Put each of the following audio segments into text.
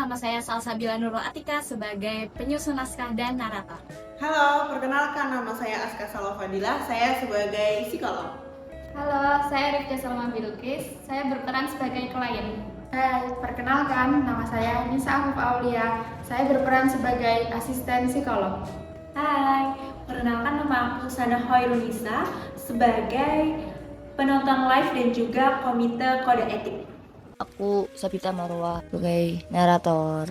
nama saya Salsabila Nurul Atika sebagai penyusun naskah dan narator. Halo, perkenalkan nama saya Aska Salofadila, saya sebagai psikolog. Halo, saya Rifda Salma Bilqis, saya berperan sebagai klien. Hai, perkenalkan nama saya Nisa Afif Aulia, saya berperan sebagai asisten psikolog. Hai, perkenalkan nama aku Sana Hoirunisa sebagai penonton live dan juga komite kode etik. Aku Sabita Marwa sebagai narator.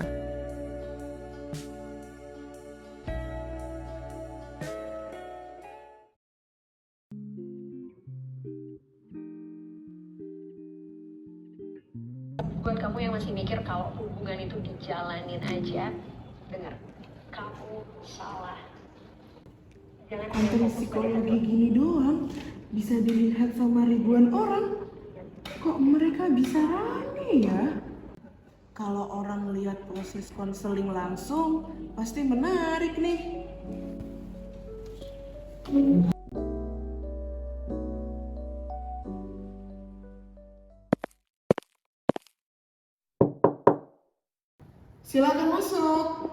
Buat kamu yang masih mikir kalau hubungan itu dijalanin aja, dengar, kamu salah. Jangan Konten psikologi gini doang bisa dilihat sama ribuan orang. Kok mereka bisa rame ya? Kalau orang lihat proses konseling langsung, pasti menarik nih. Silakan masuk.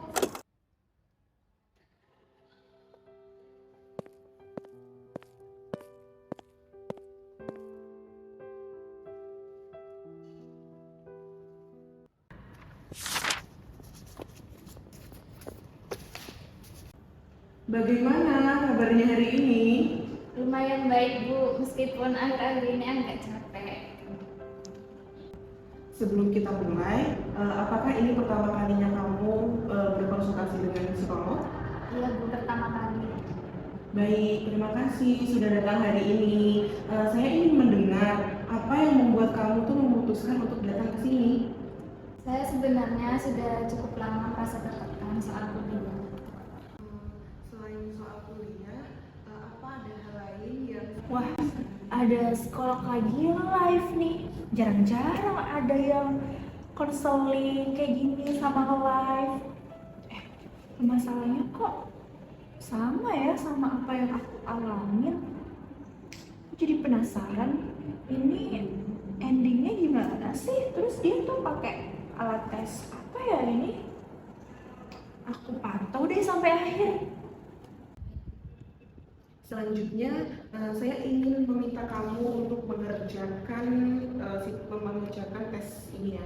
Bagaimana kabarnya hari ini? Lumayan baik Bu, meskipun akhir-akhir ini agak capek. Sebelum kita mulai, apakah ini pertama kalinya kamu berkonsultasi dengan psikolog? Iya Bu, pertama kali. Baik, terima kasih sudah datang hari ini. Saya ingin mendengar apa yang membuat kamu tuh memutuskan untuk datang ke sini. Saya sebenarnya sudah cukup lama merasa tertekan soal kuliah. Selain soal kuliah, apa ada hal lain yang... Wah, ada psikolog lagi yang live nih. Jarang-jarang ada yang konseling kayak gini sama live. Masalahnya kok sama ya sama apa yang aku alamin. Aku jadi penasaran, ini endingnya gimana sih? Terus dia tuh pakai alat tes apa ya ini? Aku pantau deh sampai akhir. Selanjutnya, saya ingin meminta kamu untuk mengerjakan tes ini ya.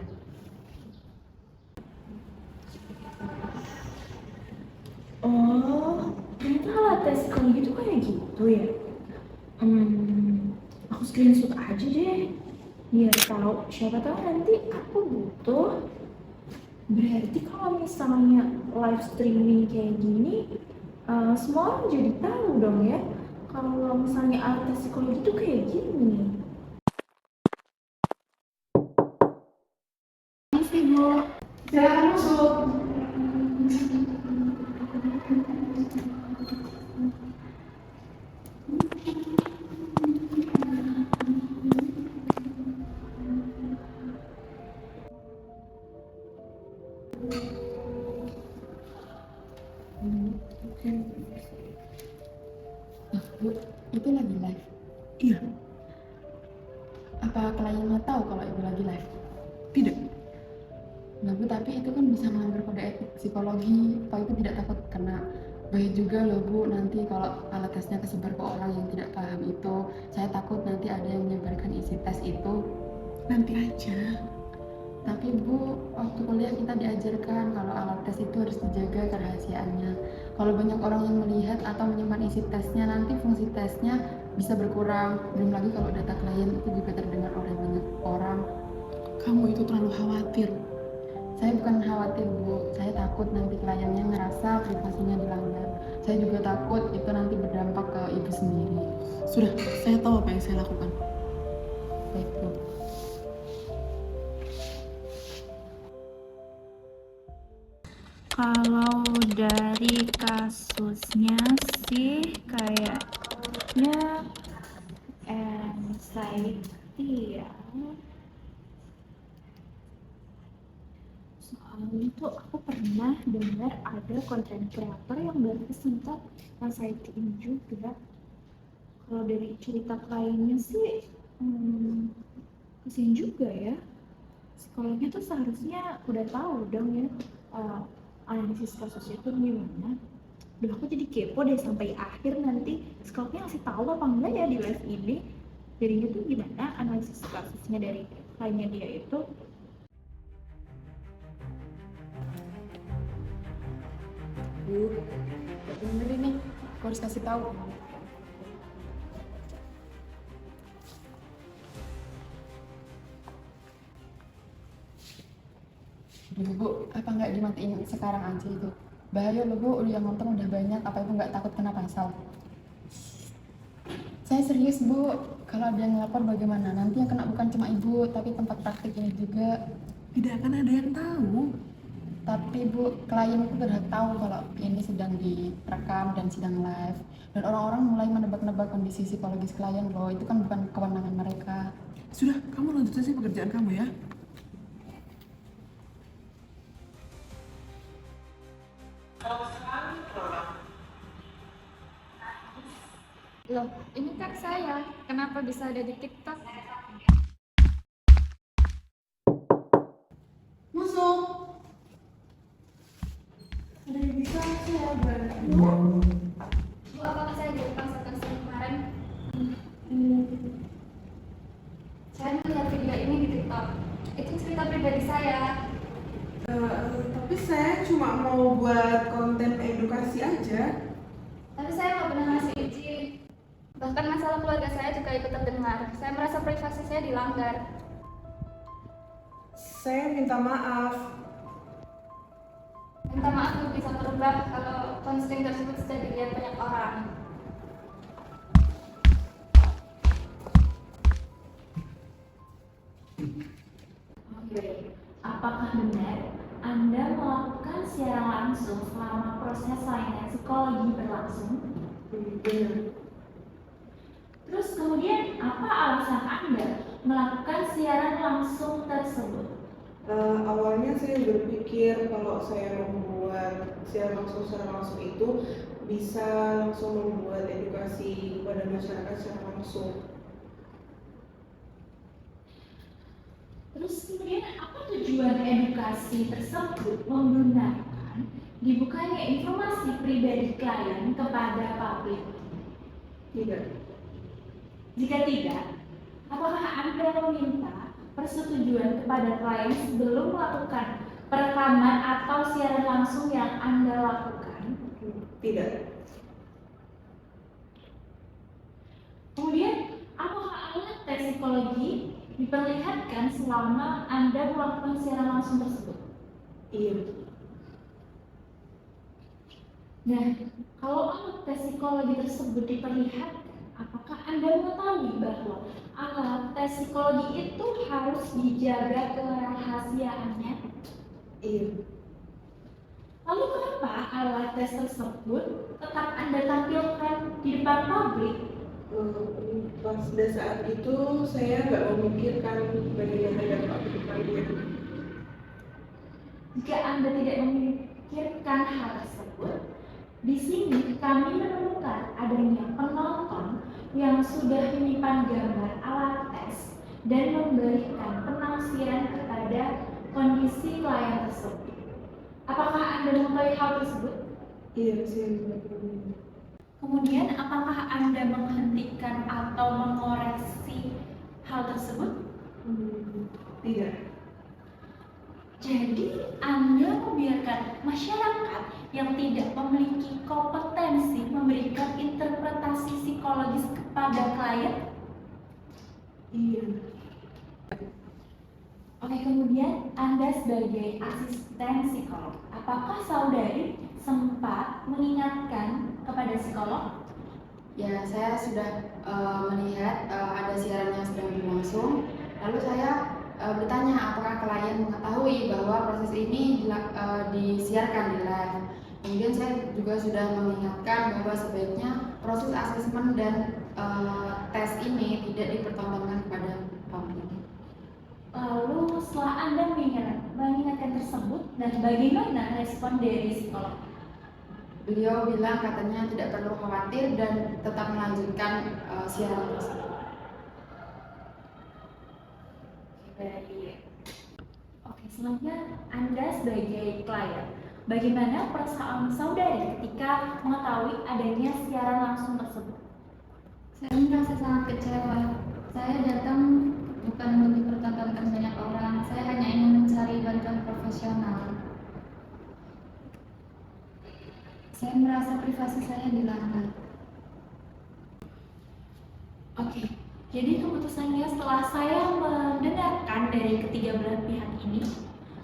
Oh, ternyata alat tes psikologi itu kayak gitu ya. Aku screenshot aja deh, biar tahu. Siapa tahu nanti aku butuh. Berarti kalau misalnya live streaming kayak gini, semua orang jadi tahu dong ya. Kalau misalnya alat tes psikologi itu kayak gini. Masih Bu. Silakan masuk. Bu, itu lagi live. Iya, Apa kliennya tahu kalau ibu lagi live? tidak. Nah Bu, tapi itu kan bisa melanggar kode etik psikologi. Pak Ibu tidak takut kena bahaya juga loh Bu, nanti kalau alat tesnya kesebar ke orang yang tidak paham itu. Saya takut nanti ada yang menyebarkan isi tes itu. Nanti aja. Tapi Bu, waktu kuliah kita diajarkan kalau alat tes itu harus dijaga kerahasiaannya. Kalau banyak orang yang melihat atau menyimpan isi tesnya, nanti fungsi tesnya bisa berkurang. Belum lagi kalau data klien itu juga terdengar oleh banyak orang. Kamu itu terlalu khawatir. Saya bukan khawatir Bu, saya takut nanti kliennya ngerasa privasinya dilanggar. Saya juga takut itu nanti berdampak ke ibu sendiri. Sudah, saya tahu apa yang saya lakukan. Baik Bu. Kalau dari kasusnya sih kayaknya anxiety ya. Soalnya tuh aku pernah dengar ada content creator yang berkesan tentang anxiety ini juga. Kalau dari cerita kliennya sih kasihan juga ya. Psikologi tuh seharusnya udah tahu dong ya analisis kasusnya tuh gimana. Duh, aku jadi kepo deh sampai akhir nanti psikolognya ngasih tahu apa enggak ya di live ini. Jadinya tuh gimana analisis kasusnya dari kliennya dia itu. Bener ini, aku harus kasih tahu. Duh, Bu, apa nggak dimatiin sekarang aja itu? Bahaya loh, Bu, yang nonton udah banyak, apa Ibu nggak takut kena pasal? Saya serius, Bu. Kalau ada yang ngelapor bagaimana? Nanti yang kena bukan cuma Ibu, tapi tempat praktik ini juga. Tidak akan ada yang tahu. Tapi Bu, klien itu berhak tahu kalau ini sedang direkam dan sedang live. Dan orang-orang mulai menebak-nebak kondisi psikologis klien loh, itu kan bukan kewenangan mereka. Sudah, kamu lanjut saja pekerjaan kamu ya. Loh, ini kan saya. Kenapa bisa ada di TikTok? Masuk. Ada yang bisa saya bantu? Bu, apakah saya direkam seperti kemarin? Saya melihat video ini di TikTok. Itu cerita pribadi saya. Tapi saya cuma mau buat konten edukasi aja. Tapi saya nggak pernah ngasih izin. Bahkan masalah keluarga saya juga ikut terdengar. Saya merasa privasi saya dilanggar. Saya minta maaf. Minta maaf Bu, bisa berubah kalau konseling tersebut sudah dilihat banyak orang. Oke, apakah benar Anda melakukan secara langsung selama proses layanan psikologi berlangsung? Benar. Terus kemudian apa alasan Anda melakukan siaran langsung tersebut? Awalnya saya berpikir kalau saya membuat siaran langsung secara langsung itu bisa langsung membuat edukasi kepada masyarakat secara langsung. Terus kemudian apa tujuan edukasi tersebut menggunakan dibukanya informasi pribadi klien kepada publik? Tidak. Jika tidak, apakah Anda meminta persetujuan kepada klien sebelum melakukan perekaman atau siaran langsung yang Anda lakukan? Tidak. Kemudian, apakah alat tes psikologi diperlihatkan selama Anda melakukan siaran langsung tersebut? Iya. Nah, kalau alat tes psikologi tersebut diperlihatkan, apakah Anda mengetahui bahwa alat tes psikologi itu harus dijaga kerahasiaannya? Iya. Lalu kenapa alat tes tersebut tetap Anda tampilkan di depan publik? Pada saat itu saya nggak memikirkan bagaimana dampak ke depannya. Jika Anda tidak memikirkan hal tersebut, di sini kami menemukan adanya penonton yang sudah menyimpan gambar alat tes dan memberikan penafsiran kepada kondisi klien tersebut. Apakah Anda mengetahui hal tersebut? Iya, saya mengetahui. Kemudian, apakah Anda menghentikan atau mengoreksi hal tersebut? Tidak. Jadi, Anda membiarkan masyarakat yang tidak memiliki kompetensi memberikan interpretasi psikologis kepada klien? Iya. Oke, kemudian Anda sebagai asisten psikolog, apakah saudari sempat mengingatkan kepada psikolog? Ya, saya sudah melihat ada siaran yang sedang berlangsung. Lalu saya bertanya apakah klien mengetahui bahwa proses ini disiarkan di live. Kemudian saya juga sudah mengingatkan bahwa sebaiknya proses asesmen dan tes ini tidak dipertontonkan kepada publik. Lalu setelah Anda mengingatkan tersebut, dan bagaimana respon dari psikolog? Beliau bilang katanya tidak perlu khawatir dan tetap melanjutkan siaran tersebut. Baik. Oke, selanjutnya Anda sebagai klien, bagaimana perasaan saudari ketika mengetahui adanya siaran langsung tersebut? Saya merasa sangat kecewa. Saya datang bukan untuk dipertontonkan banyak orang. Saya hanya ingin mencari bantuan profesional. Saya merasa privasi saya dilanggar. Oke, jadi keputusannya setelah saya mendengarkan dari ketiga belah pihak ini,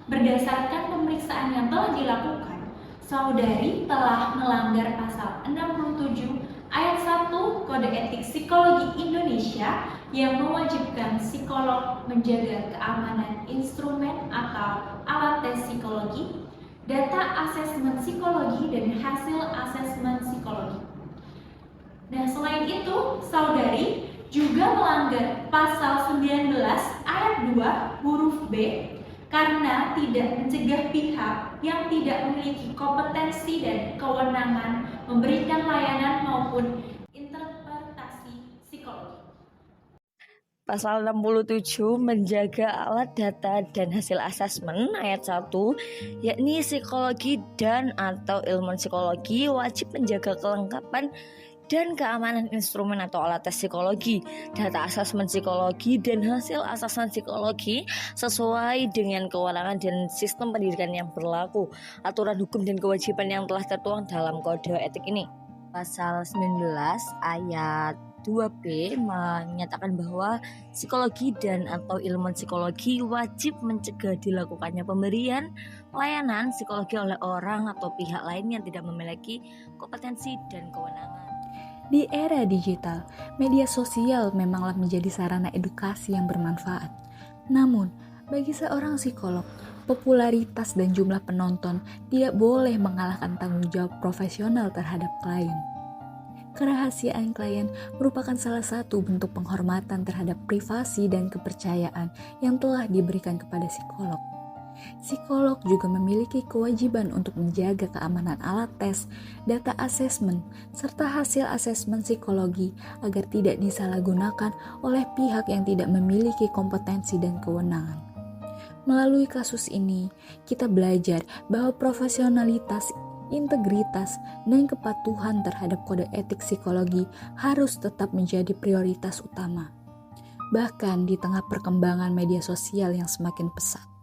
berdasarkan pemeriksaan yang telah dilakukan, saudari telah melanggar pasal 67 ayat 1 Kode Etik Psikologi Indonesia yang mewajibkan psikolog menjaga keamanan instrumen atau alat tes psikologi, data asesmen psikologi, dan hasil asesmen psikologi. Nah, selain itu, saudari juga melanggar pasal 19 ayat 2 huruf B karena tidak mencegah pihak yang tidak memiliki kompetensi dan kewenangan memberikan layanan maupun interpretasi psikologi. Pasal 67 menjaga alat data dan hasil asesmen ayat 1, yakni psikologi dan atau ilmu psikologi wajib menjaga kelengkapan dan keamanan instrumen atau alat tes psikologi, data asesmen psikologi, dan hasil asesmen psikologi sesuai dengan kewenangan dan sistem pendidikan yang berlaku, aturan hukum dan kewajiban yang telah tertuang dalam kode etik ini. Pasal 19 ayat 2B menyatakan bahwa psikologi dan atau ilmu psikologi wajib mencegah dilakukannya pemberian layanan psikologi oleh orang atau pihak lain yang tidak memiliki kompetensi dan kewenangan. Di era digital, media sosial memanglah menjadi sarana edukasi yang bermanfaat. Namun, bagi seorang psikolog, popularitas dan jumlah penonton tidak boleh mengalahkan tanggung jawab profesional terhadap klien. Kerahasiaan klien merupakan salah satu bentuk penghormatan terhadap privasi dan kepercayaan yang telah diberikan kepada psikolog. Psikolog juga memiliki kewajiban untuk menjaga keamanan alat tes, data asesmen, serta hasil asesmen psikologi agar tidak disalahgunakan oleh pihak yang tidak memiliki kompetensi dan kewenangan. Melalui kasus ini, kita belajar bahwa profesionalitas, integritas, dan kepatuhan terhadap kode etik psikologi harus tetap menjadi prioritas utama. Bahkan di tengah perkembangan media sosial yang semakin pesat.